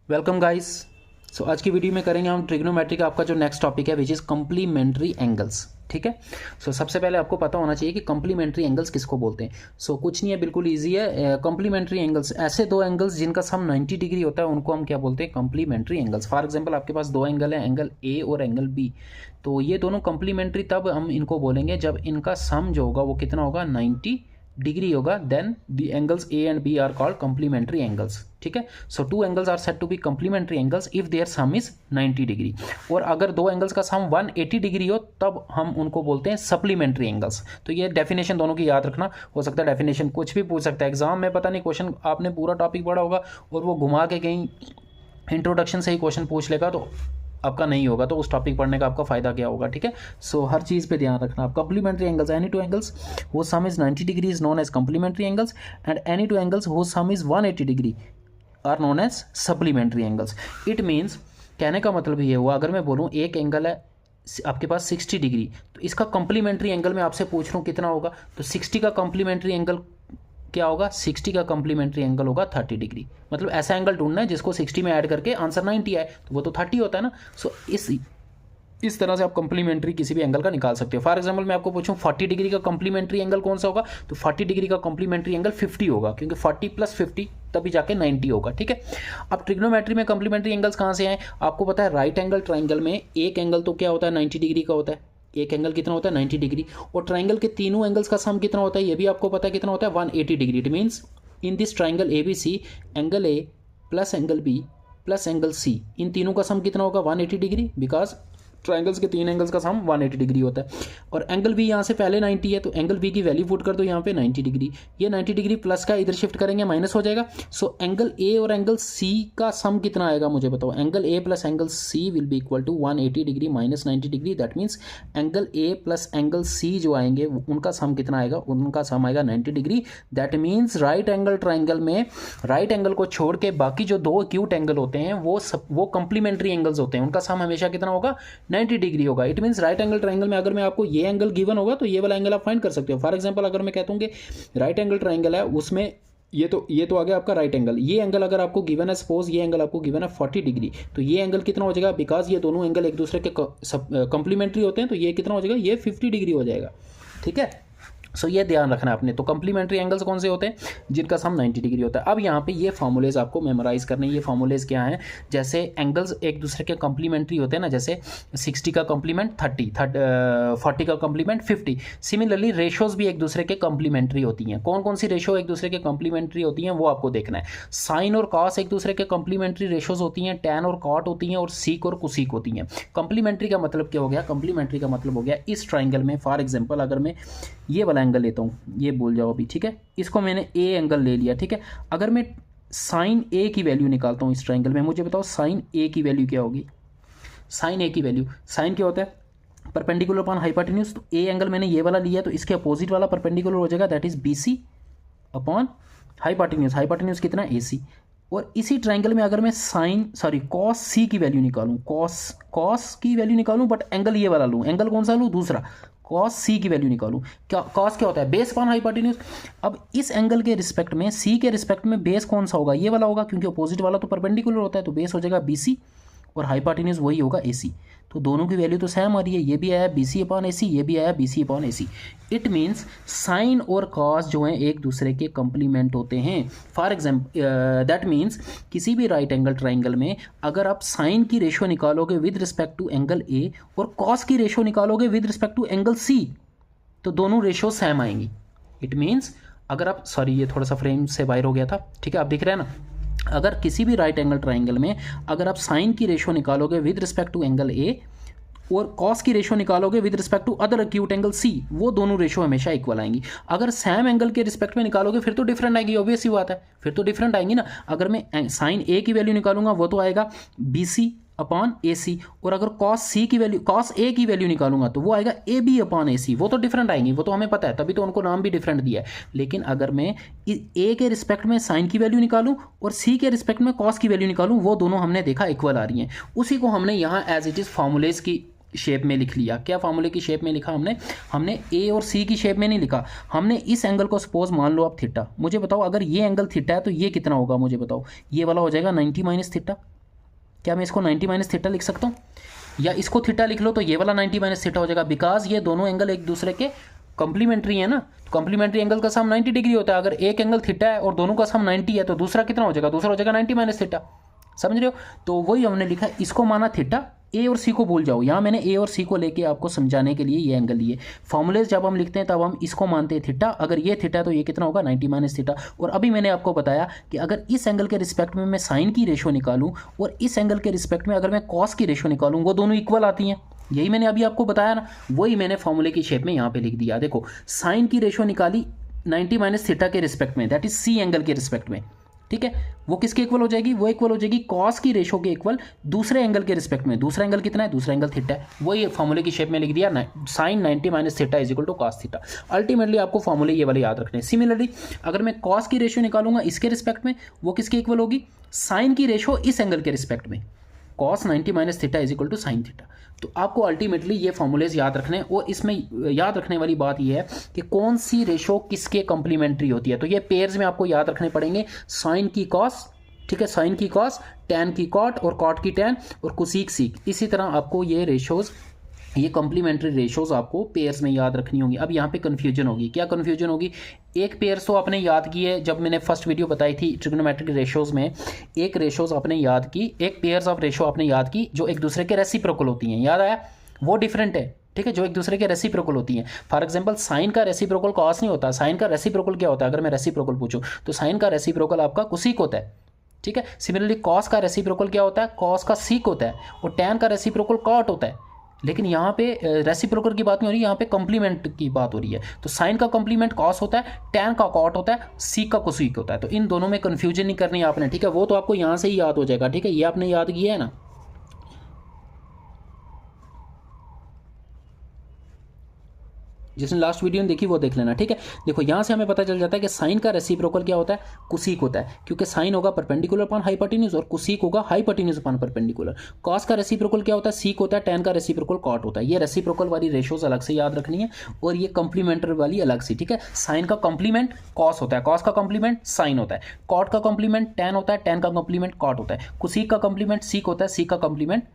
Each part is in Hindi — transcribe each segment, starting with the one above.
Welcome guys. सो आज की वीडियो में करेंगे हम ट्रिग्नोमेट्री का आपका जो नेक्स्ट टॉपिक है विच इज़ कम्प्लीमेंट्री एंगल्स। ठीक है। सो सबसे पहले आपको पता होना चाहिए कि कम्प्लीमेंट्री एंगल्स किसको बोलते हैं। सो कुछ नहीं है, बिल्कुल ईजी है। कम्प्लीमेंट्री एंगल्स ऐसे दो एंगल्स जिनका सम 90 डिग्री होता है उनको हम क्या बोलते हैं, कम्प्लीमेंट्री एंगल्स। फॉर एग्जाम्पल आपके पास दो एंगल है, एंगल ए और एंगल बी। तो ये दोनों कम्प्लीमेंट्री तब हम इनको बोलेंगे जब इनका सम जो होगा वो कितना होगा, 90 डिग्री होगा। Then the angles A and B are called complementary angles. ठीक है। So two angles are said to be complementary angles if their sum is 90 degree. और अगर दो एंगल्स का सम 180 डिग्री हो तब हम उनको बोलते हैं सप्लीमेंट्री एंगल्स। तो ये डेफिनेशन दोनों की याद रखना। हो सकता है डेफिनेशन कुछ भी पूछ सकता है एग्जाम में, पता नहीं क्वेश्चन आपने पूरा टॉपिक पढ़ा होगा और वो घुमा के कहीं इंट्रोडक्शन से ही क्वेश्चन पूछ लेगा तो आपका नहीं होगा, तो उस टॉपिक पढ़ने का आपका फायदा क्या होगा। ठीक है। सो हर चीज़ पे ध्यान रखना आप। Complementary angles, any two angles वो sum is 90 degree is known as complementary angles and any two angles वो sum is 180 degree are known as supplementary angles. It means, कहने का मतलब ये हुआ, अगर मैं बोलूँ एक एंगल है आपके पास 60 डिग्री, तो इसका कम्प्लीमेंट्री एंगल मैं आपसे पूछ रहा हूँ कितना होगा, तो 60 का कम्प्लीमेंट्री एंगल क्या होगा, 60 का कम्प्लीमेंट्री एंगल होगा 30 डिग्री। मतलब ऐसा एंगल ढूंढना है जिसको 60 में ऐड करके आंसर 90 आए, तो वो तो 30 होता है ना। सो इस तरह से आप कम्प्लीमेंट्री किसी भी एंगल का निकाल सकते हो। फॉर एग्जांपल मैं आपको पूछूं 40 डिग्री का कम्प्लीमेंट्री एंगल कौन सा होगा, तो 40 डिग्री का कम्प्लीमेंट्री एंगल 50 होगा, क्योंकि 40 + 50 तभी जाके 90 होगा। ठीक है। अब ट्रिग्नोमेट्री में कम्प्लीमेंट्री एंगल्स कहाँ से आए, आपको पता है राइट एंगल ट्राइंगल में एक एंगल तो क्या होता है, 90 डिग्री का होता है। एक एंगल कितना होता है, 90 डिग्री। और ट्राइंगल के तीनों एंगल्स का सम कितना होता है, ये भी आपको पता है कितना होता है, 180 degree. It means in this triangle A B C, angle A plus angle B plus angle C, इन तीनों का सम कितना होगा, 180 डिग्री। बिकॉज ट्राइंगल्स के तीन एंगल्स का सम 180 डिग्री होता है। और एंगल बी यहाँ से पहले 90 है, तो एंगल बी की वैल्यू पुट कर दो यहाँ पे 90 डिग्री। ये 90 डिग्री प्लस का इधर शिफ्ट करेंगे माइनस हो जाएगा। सो एंगल ए और एंगल सी का सम कितना आएगा मुझे बताओ, angle A plus angle C will be equal to 180 degree minus 90 degree. That means angle A plus angle C जो आएंगे उनका सम कितना आएगा, उनका सम आएगा 90 degree. That means right angle triangle में राइट एंगल को छोड़ के बाकी जो दो एक्यूट एंगल होते हैं वो कंप्लीमेंट्री एंगल्स होते हैं, उनका सम हमेशा कितना होगा, 90 डिग्री होगा। It means right angle triangle में अगर मैं आपको ये एंगल गिवन होगा तो ये वाला एंगल आप फाइंड कर सकते हो। फॉर एग्जांपल अगर मैं कहता हूं कि राइट एंगल ट्राइंगल है उसमें ये तो आ गया आपका राइट एंगल। ये एंगल अगर आपको गिवन है, सपोज ये एंगल आपको गिवन है 40 डिग्री, तो ये एंगल कितना हो जाएगा, बिकॉज ये दोनों एंगल एक दूसरे के कंप्लीमेंट्री होते हैं, तो ये कितना हो जाएगा, ये 50 डिग्री हो जाएगा। ठीक है। सो ये ध्यान रखना आपने। तो कम्प्लीमेंट्री एंगल्स कौन से होते हैं, जिनका सम 90 डिग्री होता है। अब यहाँ पे ये फॉर्मूलेज आपको मेमोराइज करने। ये फॉर्मूलेज क्या हैं, जैसे एंगल्स एक दूसरे के कम्प्लीमेंट्री होते हैं ना, जैसे 60 का कम्प्लीमेंट 30, 40 का कम्प्लीमेंट 50। सिमिलरली रेशोज भी एक दूसरे के कम्प्लीमेंट्री होती हैं। कौन कौन सी रेशो एक दूसरे के कम्प्लीमेंट्री होती हैं वो आपको देखना है। साइन और कॉस एक दूसरे के कम्प्लीमेंट्री रेशोज होती हैं, टैन और कॉट होती हैं, और सीक और कुसीक होती हैं। कम्प्लीमेंट्री का मतलब क्या हो गया, कम्प्लीमेंट्री का मतलब हो गया इस ट्राइंगल में, फॉर एग्जाम्पल अगर मैं ये वाला एंगल लेता हूँ, ये भूल जाओ अभी। ठीक है। इसको मैंने ए एंगल ले लिया। ठीक है। अगर मैं साइन ए की वैल्यू निकालता हूँ इस ट्राइंगल में, मुझे बताओ साइन ए की वैल्यू क्या होगी। साइन ए की वैल्यू, साइन क्या होता है, परपेंडिकुलर अपॉन हाइपोटेन्यूज। तो ए एंगल मैंने ये वाला लिया तो इसके अपोजिट वाला परपेंडिकुलर हो जाएगा, that is B C upon hypotenuse. Hypotenuse कितना, ए सी। और इसी ट्राइंगल में अगर मैं कॉस सी की वैल्यू निकालूं, कॉस की वैल्यू निकालूं, बट एंगल ये वाला लूं, एंगल कौन सा लूं, दूसरा, कॉस सी की वैल्यू निकालूं। क्या कॉस क्या होता है, बेस अपॉन हाइपोटेन्यूज। अब इस एंगल के रिस्पेक्ट में, सी के रिस्पेक्ट में बेस कौन सा होगा, ये वाला होगा, क्योंकि अपोजिट वाला तो परपेंडिकुलर होता है, तो बेस हो जाएगा बी सी और हाइपोटेन्यूज वही होगा ए सी। तो दोनों की वैल्यू तो सेम आ रही है, ये भी आया बी सी अपॉन ए सी, ये भी आया B C upon A C. It means sine और कॉस जो हैं एक दूसरे के कंप्लीमेंट होते हैं। फॉर एग्जाम्पल दैट मीन्स किसी भी राइट एंगल ट्राइंगल में अगर आप साइन की रेशो निकालोगे with respect to angle A और कॉस की रेशो निकालोगे with respect to angle C, तो दोनों रेशो सेम आएंगी। इट मीन्स अगर आप, ये थोड़ा सा फ्रेम से बाहर हो गया था। ठीक है, आप दिख रहे हैं ना। अगर किसी भी राइट एंगल ट्राइंगल में अगर आप साइन की रेशो निकालोगे with respect to angle A और कॉस की रेशो निकालोगे with respect to other acute angle C, वो दोनों रेशो हमेशा इक्वल आएंगी। अगर सेम एंगल के रिस्पेक्ट में निकालोगे फिर तो डिफरेंट आएगी, ऑब्वियस ही बात है, फिर तो डिफरेंट आएंगी ना। अगर मैं साइन ए की वैल्यू निकालूंगा वो तो आएगा बी सी अपॉन ए सी, और अगर कॉस सी की वैल्यू, कॉस ए की वैल्यू निकालूंगा तो वो आएगा ए बी अपॉन ए सी। वो तो डिफरेंट आएंगी, वो तो हमें पता है, तभी तो उनको नाम भी डिफरेंट दिया है। लेकिन अगर मैं ए के रिस्पेक्ट में साइन की वैल्यू निकालूं और सी के रिस्पेक्ट में कॉस की वैल्यू निकालूं, वो दोनों हमने देखा इक्वल आ रही हैं। उसी को हमने यहाँ एज इट इज़ फॉर्मूलेज की शेप में लिख लिया। क्या फॉर्मूले की शेप में लिखा हमने ए और सी की शेप में नहीं लिखा। हमने इस एंगल को सपोज मान लो आप थीटा, मुझे बताओ अगर ये एंगल थीटा है तो ये कितना होगा, मुझे बताओ। ये वाला हो जाएगा 90 माइनस थीटा, क्या मैं इसको 90 माइनस थीटा लिख सकता हूँ, या इसको थीटा लिख लो तो ये वाला 90 माइनस थीटा हो जाएगा, बिकॉज ये दोनों एंगल एक दूसरे के कंप्लीमेंट्री है ना। कंप्लीमेंट्री एंगल का सम 90 डिग्री होता है। अगर एक एंगल थीटा है और दोनों का सम 90 है तो दूसरा कितना हो जाएगा, दूसरा हो जाएगा 90 माइनस थीटा। समझ रहे हो? तो वही हमने लिखा, इसको माना थीटा, ए और सी को भूल जाओ। यहाँ मैंने ए और सी को लेके आपको समझाने के लिए ये एंगल लिए। फॉर्मूलेज जब हम लिखते हैं तब हम इसको मानते हैं थीटा। अगर ये थीटा तो ये कितना होगा, 90 माइनस थीटा। और अभी मैंने आपको बताया कि अगर इस एंगल के रिस्पेक्ट में मैं साइन की रेशो निकालूं और इस एंगल के रिस्पेक्ट में अगर मैं कॉस की रेशो निकालूं, वो दोनों इक्वल आती हैं। यही मैंने अभी आपको बताया ना, वही मैंने फॉर्मूले की शेप में यहाँ पे लिख दिया। देखो, साइन की रेशो निकाली 90 माइनस थीटा के रिस्पेक्ट में, दैट इज सी एंगल के रिस्पेक्ट में। ठीक है, वो किसके इक्वल हो जाएगी, वो इक्वल हो जाएगी कॉस की रेशो के इक्वल दूसरे एंगल के रिस्पेक्ट में। दूसरा एंगल कितना है, दूसरा एंगल थीटा है। वही फॉर्मूले की शेप में लिख दिया, sine 90 minus theta is equal to cos theta. Ultimately आपको फॉर्मूले ये वाले याद रखने हैं। सिमिलरली अगर मैं कॉस की रेशो निकालूंगा इसके रिस्पेक्ट में, वो किसके इक्वल होगी, साइन की रेशो इस एंगल के रिस्पेक्ट में। Cos 90 minus theta is equal to sine theta. तो आपको अल्टीमेटली ये फॉर्मूलेज याद रखने हैं। और इसमें याद रखने वाली बात ये है कि कौन सी रेशो किसके कंप्लीमेंट्री होती है। तो ये पेयर्स में आपको याद रखने पड़ेंगे, साइन की कॉस, ठीक है, साइन की कॉस, टैन की कॉट और कॉट की टैन और कुसीक सीक। इसी तरह आपको ये रेशोज़, ये कॉम्प्लीमेंट्री रेशोज़ आपको पेयर्स में याद रखनी होगी। अब यहाँ पे कन्फ्यूजन होगी। क्या कन्फ्यूजन होगी, एक पेयर तो आपने याद की है, जब मैंने फर्स्ट वीडियो बताई थी ट्रिग्नोमेट्रिक रेशोज़ में, एक रेशोज़ आपने याद की, एक पेयर्स ऑफ रेशो आपने याद की जो एक दूसरे के रेसिप्रोकल होती हैं। याद आया, वो डिफरेंट है। ठीक है, जो एक दूसरे के रेसिप्रोकल होती हैं। फॉर एग्जांपल साइन का रेसिप्रोकल कॉस नहीं होता, साइन का रेसिप्रोकल क्या होता है, अगर मैं रेसिप्रोकल पूछूं तो साइन का रेसिप्रोकल आपका कुसीक होता है। ठीक है, सिमिलरली कॉस का रेसिप्रोकल क्या होता है, कॉस का सीक होता है। और टैन का रेसिप्रोकल कॉट होता है। लेकिन यहाँ पे रेसिप्रोकल की बात नहीं हो रही, यहाँ पे कॉम्प्लीमेंट की बात हो रही है। तो साइन का कॉम्प्लीमेंट कॉस होता है, टैन का कॉट होता है, सीक का कुसीक होता है। तो इन दोनों में कन्फ्यूजन नहीं करनी है आपने। ठीक है, वो तो आपको यहाँ से ही याद हो जाएगा। ठीक है, ये आपने याद किया है ना। जिसने लास्ट वीडियो में देखी वो देख लेना। ठीक है, देखो यहाँ से हमें पता चल जाता है कि साइन का रेसिप्रोकल क्या होता है, कुसीक होता है, क्योंकि साइन होगा परपेंडिकुलर अपॉन हाइपोटेन्यूज और कुसीक होगा हाइपोटेन्यूज अपॉन परपेंडिकुलर। कॉस का रेसिप्रोकल क्या होता है, सीक होता है, टैन का रेसिप्रोकल कॉट होता है। ये रेसिप्रोकल वाली रेशोज अलग से याद रखनी है और ये कंप्लीमेंट्री वाली अलग से। ठीक है, साइन का कॉम्प्लीमेंट कॉस होता है, कॉस का कॉम्प्लीमेंट साइन होता है, कॉट का कॉम्प्लीमेंट टैन होता है, टैन का कॉम्प्लीमेंट कॉट होता है, कुसीक का कॉम्प्लीमेंट सीक होता है, सीक का कॉम्प्लीमेंट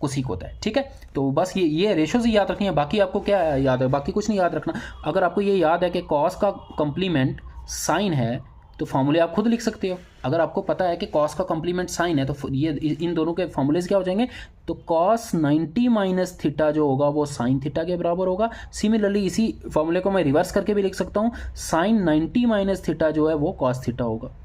कुसीक होता है। ठीक है, तो बस ये रेशोज ही याद रखनी है। बाकी आपको क्या याद है, बाकी कुछ नहीं याद रखना। अगर आपको ये याद है कि कॉस का कॉम्प्लीमेंट साइन है तो फॉर्मूले आप खुद लिख सकते हो। अगर आपको पता है कि कॉस का कॉम्प्लीमेंट साइन है तो ये इन दोनों के फॉर्मूलेज क्या हो जाएंगे, तो कॉस 90 माइनस थीटा जो होगा वो साइन थीटा के बराबर होगा। सिमिलरली इसी फॉर्मूले को मैं रिवर्स करके भी लिख सकता हूँ, साइन 90 माइनस थीटा जो है वो कॉस थीटा होगा।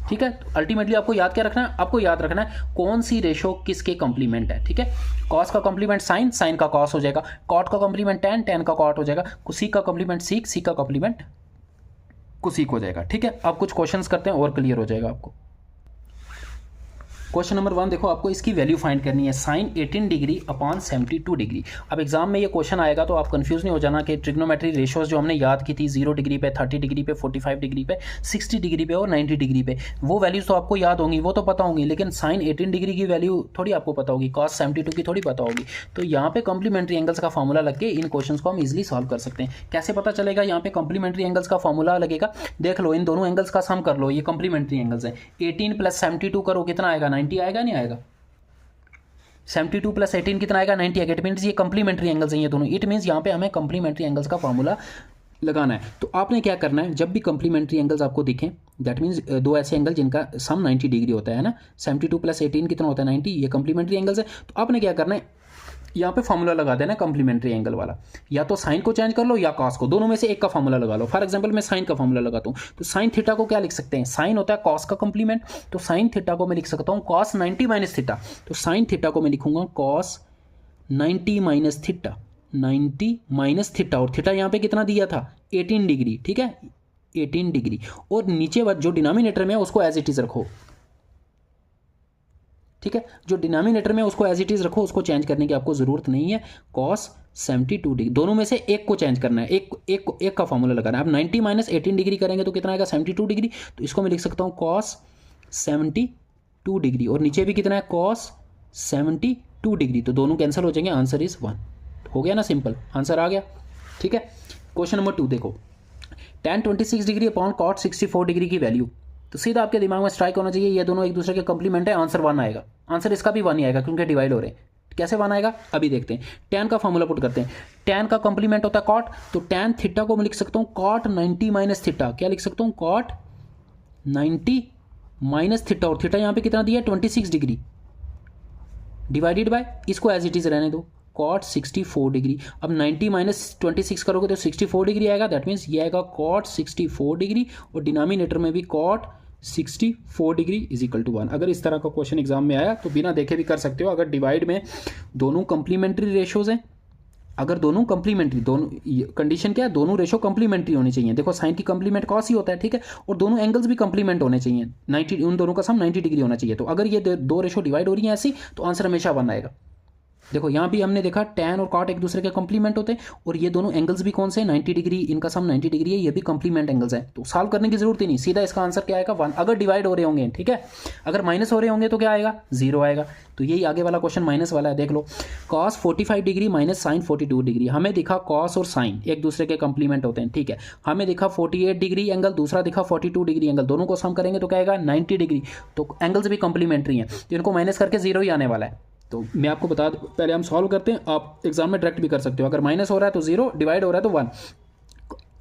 ठीक है, तो अल्टीमेटली आपको याद क्या रखना है, आपको याद रखना है कौन सी रेशो किसके कॉम्प्लीमेंट है। ठीक है, कॉस का कॉम्प्लीमेंट साइन, साइन का कॉस हो जाएगा, कॉट का कॉम्प्लीमेंट टैन, टैन का कॉट हो जाएगा, कुसीक का कॉम्प्लीमेंट सीक, सीक का कॉम्प्लीमेंट कुसीक हो जाएगा। ठीक है, अब कुछ क्वेश्चंस करते हैं और क्लियर हो जाएगा आपको। क्वेश्चन नंबर 1 देखो, आपको इसकी वैल्यू फाइंड करनी है, साइन 18 डिग्री अपॉन 72 डिग्री। अब एग्जाम में ये क्वेश्चन आएगा तो आप कंफ्यूज नहीं हो जाना कि ट्रिग्नोमेट्री रेशोज जो हमने याद की थी 0 डिग्री पे, 30 डिग्री पे, 45 डिग्री पे, 60 डिग्री पे और 90 डिग्री पे, वो वैल्यूज तो आपको याद होंगी, वो तो पता होंगी, लेकिन साइन 18 डिग्री की वैल्यू थोड़ी आपको पता होगी, कॉस 72 की थोड़ी पता होगी। तो यहाँ पे कॉम्प्लीमेंट्री एंगल्स का फॉर्मूला लग के इन क्वेश्चन को हम इजिली सॉल्व कर सकते हैं। कैसे पता चलेगा, यहाँ पे कॉम्प्लीमेंट्री एंगल्स का फॉर्मूला लगेगा। देख लो, इन दोनों एंगल्स का सम कर लो, ये कॉम्प्लीमेंट्री एंगल्स है। 18 + 72 करो, कितना आएगा, 90 आएगा, नहीं आएगा। 72 + 18 कितना आएगा, 90 आएगा। इट मीन्स ये कंप्लीमेंट्री एंगल्स हैं ये दोनों। इट मीन्स यहाँ पे हमें कंप्लीमेंट्री एंगल्स का फॉर्मूला लगाना है। तो आपने क्या करना है, जब भी कंप्लीमेंट्री एंगल्स आपको दिखें, दैट मीन्स दो ऐसे एंगल जिनका सम 90 डिग्री होता है ना, 72 + 18 कितना होता है, 90, ये कंप्लीमेंट्री एंगल्स है। तो आपने क्या करना है, यहाँ पे फॉर्मूला लगा देना कंप्लीमेंट्री एंगल वाला, या तो साइन को चेंज कर लो या कॉस को, दोनों में से एक का फॉर्मूला लगा लो। फॉर एग्जांपल मैं साइन का फॉर्मूला लगाता हूँ, तो साइन थीटा को क्या लिख सकते हैं, साइन होता है कॉस का कंप्लीमेंट, तो साइन थीटा को मैं लिख सकता हूँ कॉस 90 माइनस थीटा। तो साइन थीटा को मैं लिखूंगा cos 90 minus theta, 90 minus theta, और थीटा यहाँ पे कितना दिया था, 18 डिग्री। ठीक है, 18 डिग्री, और नीचे जो डिनोमिनेटर में है उसको एज इट इज रखो। ठीक है, जो डिनोमिनेटर में उसको एज इट इज रखो, उसको चेंज करने की आपको जरूरत नहीं है। कॉस 72 डिग्री, दोनों में से एक को चेंज करना है, एक का फॉर्मूला लगाना है। अब 90 माइनस 18 डिग्री करेंगे तो कितना आएगा, 72 डिग्री। तो इसको मैं लिख सकता हूँ कॉस 72 डिग्री, और नीचे भी कितना है, कॉस 72 डिग्री। तो दोनों कैंसिल हो जाएंगे, आंसर इज 1। हो गया ना, सिंपल आंसर आ गया। ठीक है, क्वेश्चन नंबर 2 देखो, tan 26 degree upon cot 64 degree की वैल्यू। तो सीधा आपके दिमाग में स्ट्राइक होना चाहिए ये दोनों एक दूसरे के कंप्लीमेंट है, आंसर 1 आएगा। आंसर इसका भी 1 ही आएगा क्योंकि डिवाइड हो रहे हैं। कैसे 1 आएगा अभी देखते हैं। tan का फॉर्मूला पुट करते हैं। tan का कंप्लीमेंट होता है cot, तो tan थीटा को मैं लिख सकता हूँ cot 90 माइनस थीटा। क्या लिख सकता हूँ? cot 90 माइनस थीटा, और थीटा यहाँ पे कितना दिया है? 26 डिग्री, डिवाइडेड बाय, इसको एज इट इज रहने दो, cot 64 डिग्री। अब 90 माइनस 26 करोगे तो 64 डिग्री आएगा, दैट मीन्स ये आएगा cot 64 डिग्री, और डिनोमिनेटर में भी cot 64 degree is equal to 1। अगर इस तरह का क्वेश्चन एग्जाम में आया तो बिना देखे भी कर सकते हो। अगर डिवाइड में दोनों कंप्लीमेंट्री रेशोज हैं, अगर दोनों कंप्लीमेंट्री, दोनों कंडीशन क्या है? दोनों रेशो कंप्लीमेंट्री होनी चाहिए। देखो साइन की कंप्लीमेंट कॉस ही होता है, ठीक है, और दोनों एंगल्स भी कंप्लीमेंट होने चाहिए, 90, उन दोनों का सम 90 डिग्री होना चाहिए। तो अगर ये दो रेशो डिवाइड हो रही है ऐसी, तो आंसर हमेशा 1 आएगा। देखो यहाँ भी हमने देखा tan और cot एक दूसरे के कंप्लीमेंट होते हैं, और ये दोनों एंगल्स भी कौन से हैं? 90 डिग्री, इनका सम 90 डिग्री है, ये भी कंप्लीमेंट एंगल्स हैं। तो सॉल्व करने की जरूरत ही नहीं, सीधा इसका आंसर क्या आएगा? 1। अगर डिवाइड हो रहे होंगे, ठीक है, अगर माइनस हो रहे होंगे तो क्या आएगा? 0 आएगा। तो यही आगे वाला क्वेश्चन माइनस वाला है। देख लो, cos 45 degree minus sine 42 degree. हमें दिखा cos और साइन एक दूसरे के कंप्लीमेंट होते हैं, ठीक है, हमें दिखा 48 डिग्री एंगल, दूसरा दिखा 42 डिग्री एंगल, दोनों को सम करेंगे तो क्या आएगा? 90 डिग्री। तो एंगल्स भी कंप्लीमेंट्री हैं, तो इनको माइनस करके 0 ही आने वाला है। तो मैं आपको बता दूं, पहले हम सॉल्व करते हैं, आप एग्जाम में डायरेक्ट भी कर सकते हो। अगर माइनस हो रहा है तो 0, डिवाइड हो रहा है तो 1।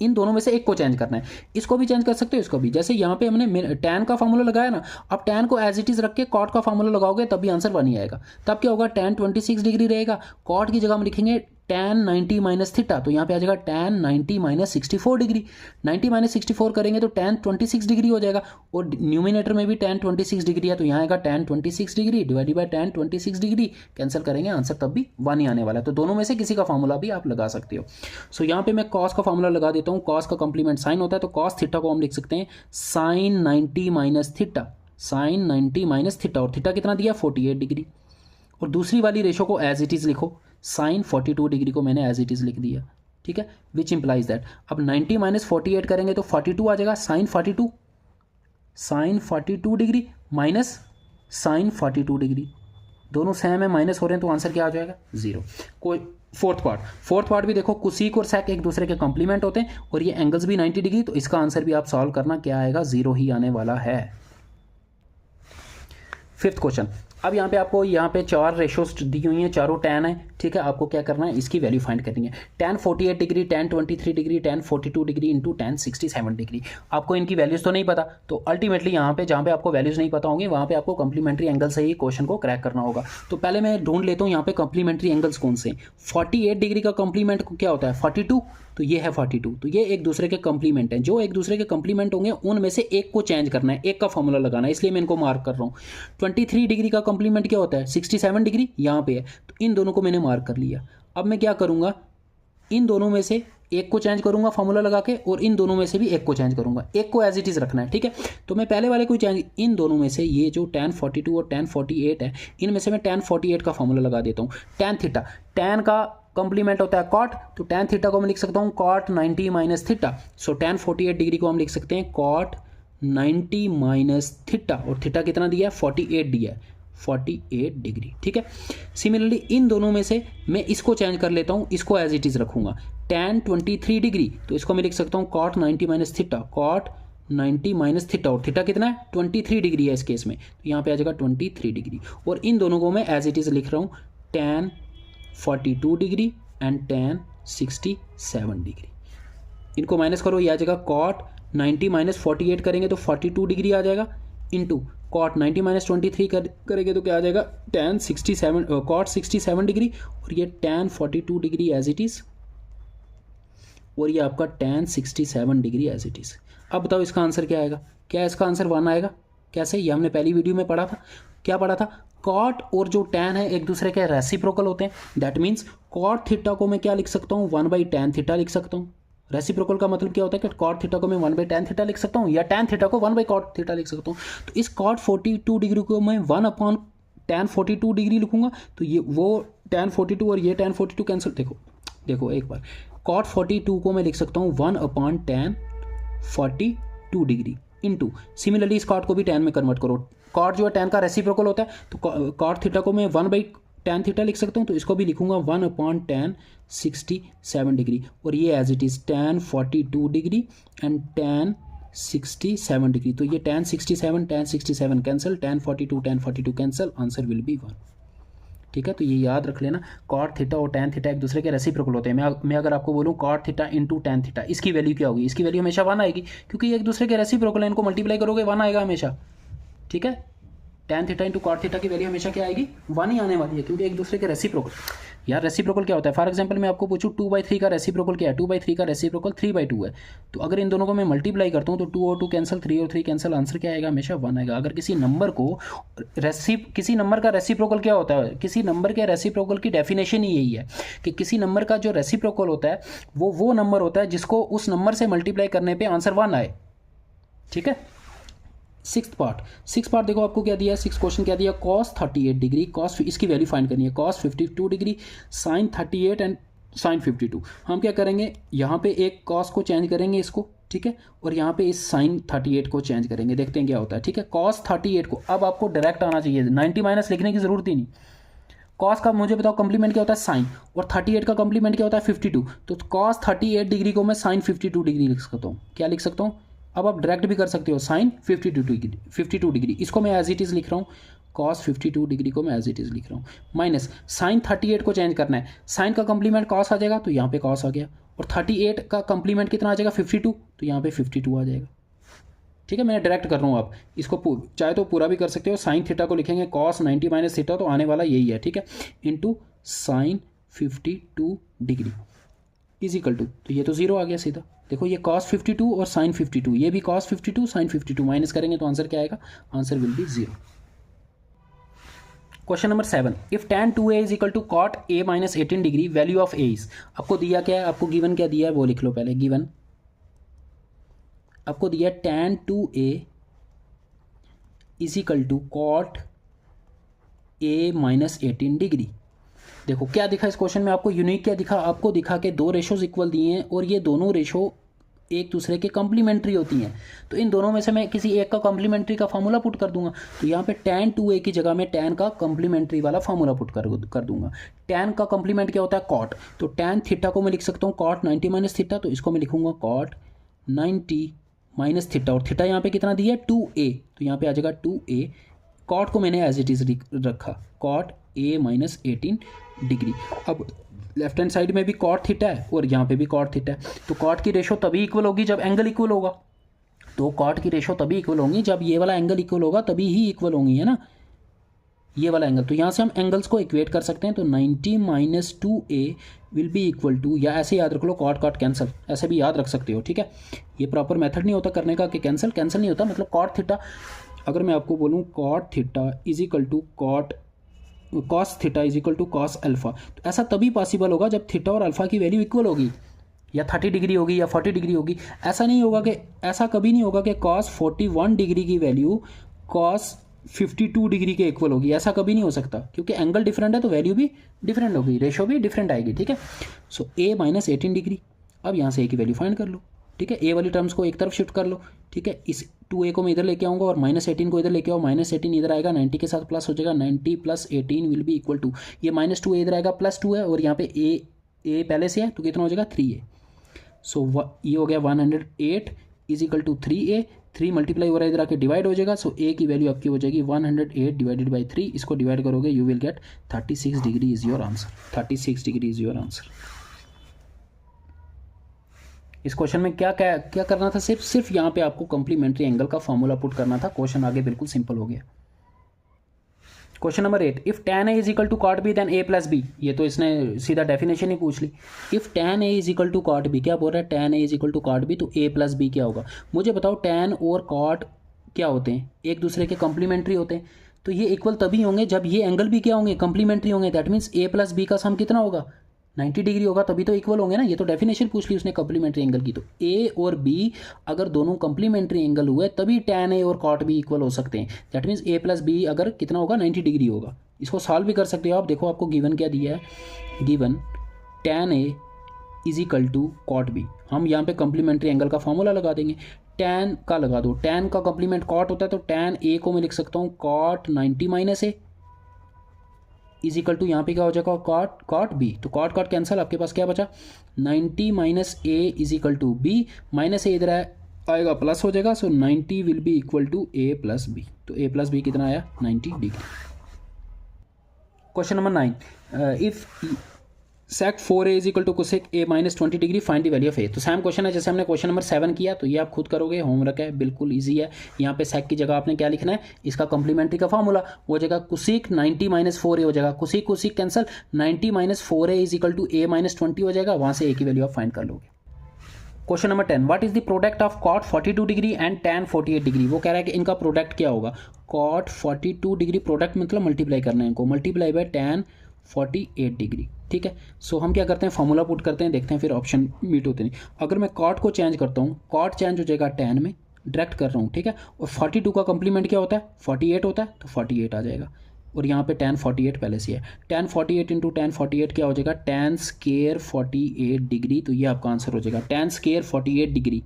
इन दोनों में से एक को चेंज करना है, इसको भी चेंज कर सकते हो, इसको भी। जैसे यहाँ पे हमने tan का फॉर्मूला लगाया ना, अब tan को एज इट इज रख के cot का फॉर्मूला लगाओगे तब भी आंसर 1 ही आएगा। तब क्या होगा? tan 26 डिग्री रहेगा, cot की जगह हम लिखेंगे tan 90 माइनस थीटा, तो यहाँ पे आ जाएगा tan 90 माइनस 64 डिग्री। 90 माइनस 64 करेंगे तो tan 26 डिग्री हो जाएगा, और न्यूमिनेटर में भी tan 26 डिग्री है, तो यहाँ आएगा tan 26 degree divided by tan 26 degree. Cancel करेंगे, आंसर तब भी 1 ही आने वाला है। तो दोनों में से किसी का फॉर्मूला भी आप लगा सकते हो। सो यहाँ पे मैं cos का फॉर्मूला लगा देता हूँ। cos का कंप्लीमेंट साइन होता है, तो cos थीटा को हम लिख सकते हैं sin 90 minus theta, sin 90 minus theta, और थीटा कितना दिया? 48 डिग्री। और दूसरी वाली रेशो को एज इट इज लिखो, साइन 42 डिग्री को मैंने एज इट इज लिख दिया, ठीक है, विच इंप्लाइज दैट अब 90 माइनस 48 करेंगे तो 42 आ जाएगा, sine 42 degree minus sine 42 degree, दोनों सेम है, माइनस हो रहे हैं, तो आंसर क्या आ जाएगा? 0। कोई फोर्थ पार्ट भी देखो, कुसीक और सेक एक दूसरे के कंप्लीमेंट होते हैं, और ये एंगल्स भी 90 डिग्री, तो इसका आंसर भी आप सॉल्व करना, क्या आएगा? 0 ही आने वाला है। फिफ्थ क्वेश्चन, अब यहाँ पे आपको यहाँ पे 4 रेशोज दी हुई हैं, चारों tan है, ठीक है, आपको क्या करना है? इसकी वैल्यू फाइंड करनी है। tan 48 degree, tan 23 degree, tan 42 degree into tan 67 degree. आपको इनकी वैल्यूज तो नहीं पता, तो अल्टीमेटली यहाँ पे जहाँ पे आपको वैल्यूज नहीं पता होंगी वहाँ पे आपको कंप्लीमेंट्री एंगल से ही क्वेश्चन को क्रैक करना होगा। तो पहले मैं ढूंढ लेता हूँ यहाँ पे कंप्लीमेंट्री एंगल्स कौन से। 48 डिग्री का कंप्लीमेंट क्या होता है? 42, तो ये है 42, तो ये एक दूसरे के कंप्लीमेंट हैं। जो एक दूसरे के कंप्लीमेंट होंगे उनमें से एक को चेंज करना है, एक का फॉर्मूला लगाना है, इसलिए मैं इनको मार्क कर रहा हूँ। 23 डिग्री का कंप्लीमेंट क्या होता है? 67 डिग्री, यहाँ पे है, तो इन दोनों को मैंने मार्क कर लिया। अब मैं क्या करूँगा? इन दोनों में से एक को चेंज करूंगा फॉर्मूला लगा के, और इन दोनों में से भी एक को चेंज करूंगा, एक को एज इट इज रखना है, ठीक है। तो मैं पहले वाले को चेंज, इन दोनों में से ये जो tan 42 और tan 48 है, इनमें से मैं tan 48 का फॉर्मूला लगा देता हूँ। tan थीटा, tan का कंप्लीमेंट होता है cot, तो tan थीटा को मैं लिख सकता हूँ cot 90 माइनस थीटा। सो tan 48 डिग्री को हम लिख सकते हैं cot 90 माइनस थीटा, और थीटा कितना दिया है? 48 दिया है, 48 डिग्री, ठीक है। सिमिलरली इन दोनों में से मैं इसको चेंज कर लेता हूँ, इसको एज इट इज रखूंगा। tan 23 डिग्री, तो इसको मैं लिख सकता हूँ cot 90 minus theta, cot 90 minus theta, और थीटा कितना है? 23 डिग्री है इस केस में, तो यहाँ पे आ जाएगा 23 डिग्री। और इन दोनों को मैं एज इट इज लिख रहा हूँ tan 42 degree and tan 67 degree. इनको माइनस करो, ये आ जाएगा cot 90 माइनस 48 करेंगे तो 42 डिग्री आ जाएगा, इंटू cot 90 माइनस 23 करेंगे तो क्या आ जाएगा? tan 67 cot 67 डिग्री, और ये tan 42 degree as it is, और ये आपका tan 67 degree as it is. अब बताओ इसका आंसर क्या आएगा? क्या इसका आंसर 1 आएगा? कैसे? ये हमने पहली वीडियो में पढ़ा था। क्या पढ़ा था? cot और जो tan है एक दूसरे के रेसिप्रोकल होते हैं, दैट मीन्स cot थीटा को मैं क्या लिख सकता हूँ? 1/tan थीटा लिख सकता हूँ। रेसिप्रोकल का मतलब क्या होता है कि cot थीटा को मैं 1/tan थीटा लिख सकता हूँ, या tan थीटा को 1/cot थीटा लिख सकता हूँ। तो इस cot 42 डिग्री को मैं 1/tan 42 डिग्री लिखूंगा, तो ये वो tan 42 और ये tan 42 कैंसिल, देखो एक बार, cot 42 को मैं लिख सकता हूँ 1/tan 42 डिग्री, इंटू सिमिलरली इस cot को भी tan में कन्वर्ट करो। cot जो है tan का रेसिप्रोकल होता है, तो cot थीटा को मैं 1/tan थीटा लिख सकता हूँ, तो इसको भी लिखूंगा 1/tan 67 डिग्री, और ये as it is tan 42 degree and tan 67 degree. तो ये tan 67 cancel, tan 42 cancel, answer will be 1। ठीक है, तो ये याद रख लेना, कॉट थीटा और टैन थीटा एक दूसरे के रेसिप्रोकल होते हैं। मैं अगर आपको बोलूँ cot theta into tan theta, इसकी वैल्यू क्या होगी? इसकी वैल्यू हमेशा 1 आएगी, क्योंकि एक दूसरे के रेसिप्रोकल है, इनको मल्टीप्लाई करोगे 1 आएगा हमेशा। ठीक है, tan theta into cot theta की वैल्यू हमेशा क्या आएगी? 1 ही आने वाली है, क्योंकि एक दूसरे के रेसिप्रोकल। यार रेसिप्रोकल क्या होता है? फॉर एग्जांपल मैं आपको पूछूं 2/3 का रेसिप्रोकल क्या है? 2/3 का रेसिप्रोकल 3/2 है। तो अगर इन दोनों को मैं मल्टीप्लाई करता हूं तो 2 और 2 कैंसिल, 3 और 3 कैंसिल, आंसर क्या आएगा? हमेशा 1 आएगा। अगर किसी नंबर का रेसिप्रोकल क्या होता है? किसी नंबर के रेसिप्रोकल की डेफिनेशन ही यही है कि किसी नंबर का जो रेसिप्रोकल होता है वो नंबर होता है जिसको उस नंबर से मल्टीप्लाई करने पर आंसर 1 आए। ठीक है, सिक्स पार्ट देखो आपको क्या दिया है, 6 क्वेश्चन क्या दिया? cos 38 डिग्री, cos, इसकी वैल्यू फाइंड करनी है, cos 52 degree, sin 38 and sin 52। हम क्या करेंगे, यहाँ पे एक cos को चेंज करेंगे इसको, ठीक है, और यहाँ पे इस sin 38 को चेंज करेंगे, देखते हैं क्या होता है। ठीक है, cos 38 को अब आपको डायरेक्ट आना चाहिए, 90 माइनस लिखने की जरूरत ही नहीं। cos का मुझे बताओ कंप्लीमेंट क्या होता है? sin, और 38 का कंप्लीमेंट क्या होता है? 52। तो cos 38 डिग्री को मैं sin 52 डिग्री लिख सकता हूँ। क्या लिख सकता हूँ? अब आप डायरेक्ट भी कर सकते हो, sin 52 डिग्री, इसको मैं एज इट इज़ लिख रहा हूँ, cos 52 डिग्री को मैं एज इट इज़ लिख रहा हूँ, माइनस sin 38 को चेंज करना है, sin का कंप्लीमेंट cos आ जाएगा, तो यहाँ पे cos आ गया, और 38 का कंप्लीमेंट कितना आ जाएगा? 52, तो यहाँ पे 52 आ जाएगा। ठीक है, मैं डायरेक्ट कर रहा हूँ, आप इसको चाहे तो पूरा भी कर सकते हो, sin थीटा को लिखेंगे cos 90 माइनस थीटा, तो आने वाला यही है। ठीक है, into sin 52 degree is equal to, तो ये तो 0 आ गया सीधा। देखो ये cos 52 और sin 52, ये भी cos 52 sin 52, माइनस करेंगे तो आंसर क्या आएगा? Answer will be 0। Question number 7, if tan 2a is equal to cot a minus 18 degree, value of a is, आपको दिया क्या है? आपको गिवन क्या दिया है वो लिख लो पहले। गिवन आपको दिया tan 2a is equal to cot a minus 18 degree. देखो क्या दिखा इस क्वेश्चन में आपको, यूनिक क्या दिखा आपको? दिखा के दो रेशोज इक्वल दिए हैं और ये दोनों रेशो एक दूसरे के कॉम्प्लीमेंट्री होती हैं, तो इन दोनों में से मैं किसी एक का कॉम्प्लीमेंट्री का फार्मूला पुट कर दूंगा। तो यहाँ पे tan 2a की जगह में tan का कॉम्प्लीमेंट्री वाला फार्मूला पुट कर दूंगा। tan का कॉम्प्लीमेंट क्या होता है? cot, तो tan थीटा को मैं लिख सकता हूँ cot 90 माइनस थीटा, तो इसको मैं लिखूंगा cot 90 माइनस थीटा, और थीटा यहाँ पे कितना दिया है? 2a, तो यहाँ पे आ जाएगा 2a। cot को मैंने एज इट इज रखा, cot a माइनस 18 डिग्री। अब लेफ्ट हैंड साइड में भी cot थीटा है और यहाँ पे भी cot थीटा है, तो cot की रेशो तभी इक्वल होगी जब एंगल इक्वल होगा। तो cot की रेशो तभी इक्वल होंगी जब ये वाला एंगल इक्वल होगा, तभी ही इक्वल होंगी, है ना, ये वाला एंगल। तो यहाँ से हम एंगल्स को इक्वेट कर सकते हैं, तो 90 minus 2a will be equal to, या ऐसे याद रख लो cot कैंसिल, ऐसे भी याद रख सकते हो। ठीक है, ये प्रॉपर मेथड नहीं होता करने का कि कैंसिल नहीं होता, मतलब cot थीटा, अगर मैं आपको बोलूँ cot theta is equal to cos theta is equal to cos alpha, तो ऐसा तभी पॉसिबल होगा जब थीटा और अल्फा की वैल्यू इक्वल होगी, या 30 डिग्री होगी या 40 डिग्री होगी। ऐसा नहीं होगा कि, ऐसा कभी नहीं होगा कि cos 41 डिग्री की वैल्यू cos 52 डिग्री के इक्वल होगी, ऐसा कभी नहीं हो सकता, क्योंकि एंगल डिफरेंट है तो वैल्यू भी डिफरेंट होगी, रेशो भी डिफरेंट आएगी। ठीक है, सो a माइनस 18 डिग्री, अब यहाँ से a की वैल्यू फाइंड कर लो। ठीक है, a वाली टर्म्स को एक तरफ शिफ्ट कर लो। ठीक है, इस 2a को मैं इधर लेके आऊँगा और माइनस 18 को इधर लेके आओ, माइनस 18 इधर आएगा, 90 के साथ प्लस हो जाएगा, 90 plus 18 will be equal to, ये माइनस 2a इधर आएगा, प्लस 2 है, और यहाँ पे a पहले से है तो कितना हो जाएगा? 3a। सो ये हो गया 108 is equal to 3a, 3 multiply हो रहा है इधर आके डिवाइड हो जाएगा, सो a की वैल्यू आपकी हो जाएगी 108 डिवाइडेड बाई 3, इसको डिवाइड करोगे you will get 36 degree is your answer. 36 degree is your answer. इस क्वेश्चन में क्या करना था? सिर्फ यहाँ पे आपको कॉम्प्लीमेंट्री एंगल का फॉर्मूला पुट करना था, क्वेश्चन आगे बिल्कुल सिंपल हो गया। Question number 8, if tan a is equal to cot b then a plus b, ये तो इसने सीधा डेफिनेशन ही पूछ ली। If tan a is equal to cot b, क्या बोल रहा है? tan a is equal to cot b, तो a प्लस b क्या होगा? मुझे बताओ, tan और cot क्या होते हैं? एक दूसरे के कॉम्प्लीमेंट्री होते हैं, तो ये इक्वल तभी होंगे जब ये एंगल भी क्या होंगे? कॉम्प्लीमेंट्री होंगे। That means a plus b का सम कितना होगा? 90 डिग्री होगा, तभी तो इक्वल होंगे ना, ये तो डेफिनेशन पूछ ली उसने कॉम्प्लीमेंट्री एंगल की। तो a और b अगर दोनों कॉम्प्लीमेंट्री एंगल हुए तभी tan a और cot b इक्वल हो सकते हैं। That means a plus b अगर कितना होगा? 90 डिग्री होगा। इसको सॉल्व भी कर सकते हो आप, देखो आपको गिवन क्या दिया है, given tan a is equal to cot b, हम यहाँ पे कॉम्प्लीमेंट्री एंगल का फॉर्मूला लगा देंगे, tan का लगा दो, tan का कॉम्प्लीमेंट cot होता है, तो tan a को मैं लिख सकता हूँ cot 90 minus a is equal to, यहाँ पे क्या हो जाएगा? cot b, तो cot कैंसिल, आपके पास क्या बचा? 90 minus a is equal to b, minus a इधर है, आएगा प्लस हो जाएगा। So 90 will be equal to A plus B. तो ए प्लस बी कितना आया 90 degree. Question number 9, if sec 4a is equal to cosec a minus 20 degree find the value of a। तो सेम क्वेश्चन है जैसे हमने क्वेश्चन नंबर 7 किया, तो ये आप खुद करोगे, होमवर्क है, बिल्कुल इजी है। यहाँ पे sec की जगह आपने क्या लिखना है, इसका कम्प्लीमेंट्री का फॉर्मूला हो जाएगा cosec 90 माइनस 4a हो जाएगा, cosec cosec cancel, 90 minus 4a is equal to a minus 20 हो जाएगा, वहाँ से a की वैल्यू आप फाइंड कर लोगे। Question number 10, what is the product of cot 42 degree and tan 48 degree. वो कह रहा है कि इनका प्रोडक्ट क्या होगा। कॉट 42 डिग्री प्रोडक्ट मतलब मल्टीप्लाई करना है इनको, मल्टीप्लाई बाय tan 48 डिग्री। ठीक है, सो हम क्या करते हैं, फॉर्मूला पुट करते हैं, देखते हैं फिर ऑप्शन मीट होते नहीं। अगर मैं कॉट को चेंज करता हूँ, कॉट चेंज हो जाएगा tan में, डायरेक्ट कर रहा हूँ। ठीक है, और 42 का कम्प्लीमेंट क्या होता है 48 होता है, तो 48 आ जाएगा। और यहाँ पे tan 48 पहले से है, tan 48 इंटू tan 48 क्या हो जाएगा tan स्केयर 48 डिग्री। तो ये आपका आंसर हो जाएगा tan स्केयर 48 डिग्री।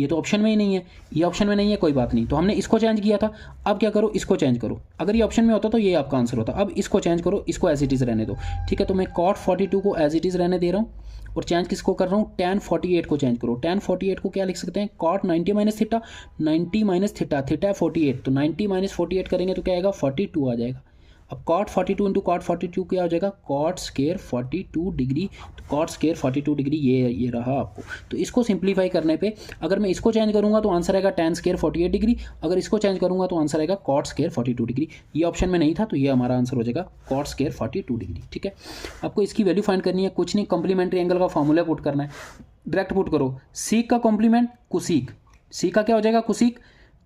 ये तो ऑप्शन में ही नहीं है, ये ऑप्शन में नहीं है, कोई बात नहीं। तो हमने इसको चेंज किया था, अब क्या करो, इसको चेंज करो। अगर ये ऑप्शन में होता तो ये आपका आंसर होता। अब इसको चेंज करो, इसको एज इट इज़ रहने दो। ठीक है, तो मैं cot 42 को एज इट इज़ रहने दे रहा हूँ और चेंज किसको कर रहा हूँ, tan 48 को चेंज करो। tan 48 को क्या लिख सकते हैं, cot 90 minus theta, 90 minus theta, theta 48, तो 90 माइनस 48 करेंगे तो क्या आएगा 42 आ जाएगा। अब cot 42 इंटू cot 42 क्या हो जाएगा, cot स्केयर 42 डिग्री। तो cot स्केयर 42 डिग्री ये रहा आपको। तो इसको सिंप्लीफाई करने पे अगर मैं इसको चेंज करूंगा तो आंसर आएगा tan स्केयर 48 डिग्री, अगर इसको चेंज करूंगा तो आंसर आएगा cot स्केयर 42 डिग्री। ये ऑप्शन में नहीं था, तो ये हमारा आंसर हो जाएगा cot स्केयर 42 डिग्री। ठीक है, आपको इसकी वैल्यू फाइंड करनी है, कुछ नहीं, कम्प्लीमेंट्री एंगल का फॉर्मूला पुट करना है, डायरेक्ट पुट करो। सीक का कॉम्प्लीमेंट कुसीक, सी का क्या हो जाएगा कुसीक,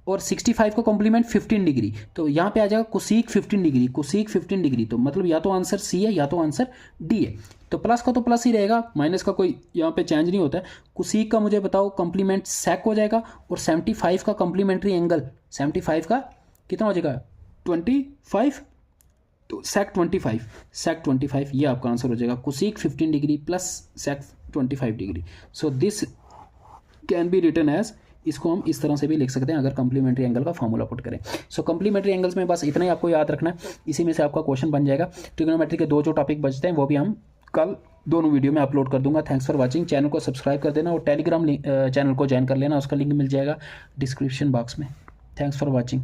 और 65 का कॉम्प्लीमेंट 15 डिग्री, तो यहाँ पे आ जाएगा कुसीक 15 डिग्री, कुसीक 15 डिग्री। तो मतलब या तो आंसर सी है या तो आंसर डी है। तो प्लस का तो प्लस ही रहेगा, माइनस का कोई यहाँ पे चेंज नहीं होता है। कुसीक का मुझे बताओ कॉम्प्लीमेंट सेक हो जाएगा, और 75 का कॉम्प्लीमेंट्री एंगल, 75 का कितना हो जाएगा 25, तो सेक 25, सेक 25 ये आपका आंसर हो जाएगा, cosec 15 degree plus sec 25 degree. So this can be written as, इसको हम इस तरह से भी लिख सकते हैं अगर कम्प्लीमेंट्री एंगल का फॉर्मूला पुट करें। सो कम्प्लीमेंट्री एंगल्स में बस इतना ही आपको याद रखना है, इसी में से आपका क्वेश्चन बन जाएगा। ट्रिग्नोमेट्री के 2 जो टॉपिक बचते हैं वो भी हम कल दोनों वीडियो में अपलोड कर दूंगा। थैंक्स फॉर वाचिंग, चैनल को सब्सक्राइब कर देना और टेलीग्राम चैनल को ज्वाइन कर लेना, उसका लिंक मिल जाएगा डिस्क्रिप्शन बॉक्स में। Thanks for watching.